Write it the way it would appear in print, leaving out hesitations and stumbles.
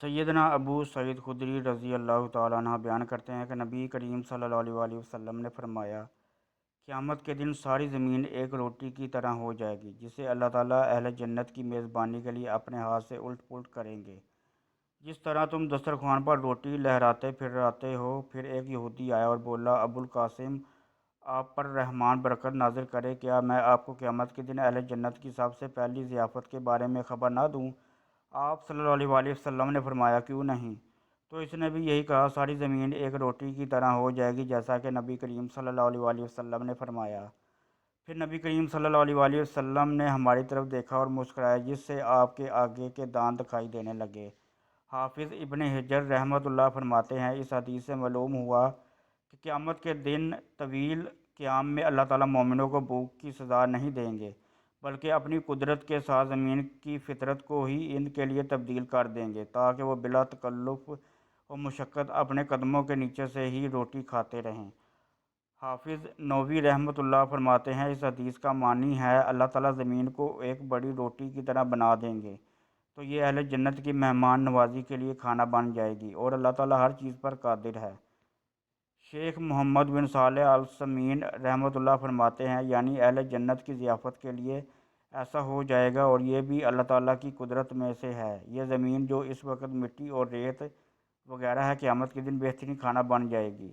سیدنا ابو سعید خدری رضی اللہ تعالیٰ عنہ بیان کرتے ہیں کہ نبی کریم صلی اللہ علیہ وسلم نے فرمایا، قیامت کے دن ساری زمین ایک روٹی کی طرح ہو جائے گی جسے اللہ تعالیٰ اہل جنت کی میزبانی کے لیے اپنے ہاتھ سے الٹ پلٹ کریں گے۔ جس طرح تم دسترخوان پر روٹی لہراتے پھراتے ہو۔ پھر ایک یہودی آیا اور بولا، ابو القاسم، آپ پر رحمان برکت نازل کرے، کیا میں آپ کو قیامت کے دن اہل جنت کی سب سے پہلی ضیافت کے بارے میں خبر نہ دوں؟ آپ صلی اللہ علیہ وسلم نے فرمایا، کیوں نہیں؟ تو اس نے بھی یہی کہا، ساری زمین ایک روٹی کی طرح ہو جائے گی، جیسا کہ نبی کریم صلی اللہ علیہ وسلم نے فرمایا۔ پھر نبی کریم صلی اللہ علیہ وسلم نے ہماری طرف دیکھا اور مسکرائے، جس سے آپ کے آگے کے دانت دکھائی دینے لگے۔ حافظ ابن حجر رحمۃ اللہ فرماتے ہیں، اس حدیث سے معلوم ہوا کہ قیامت کے دن طویل قیام میں اللہ تعالیٰ مومنوں کو بھوک کی سزا نہیں دیں گے، بلکہ اپنی قدرت کے ساتھ زمین کی فطرت کو ہی ان کے لیے تبدیل کر دیں گے، تاکہ وہ بلا تکلف و مشقت اپنے قدموں کے نیچے سے ہی روٹی کھاتے رہیں۔ حافظ نووی رحمۃ اللہ فرماتے ہیں، اس حدیث کا معنی ہے اللہ تعالیٰ زمین کو ایک بڑی روٹی کی طرح بنا دیں گے، تو یہ اہل جنت کی مہمان نوازی کے لیے کھانا بن جائے گی، اور اللہ تعالیٰ ہر چیز پر قادر ہے۔ شیخ محمد بن صالح العثیمین رحمۃ اللہ فرماتے ہیں، یعنی اہل جنت کی ضیافت کے لیے ایسا ہو جائے گا، اور یہ بھی اللہ تعالیٰ کی قدرت میں سے ہے۔ یہ زمین جو اس وقت مٹی اور ریت وغیرہ ہے، قیامت کے دن بہترین کھانا بن جائے گی۔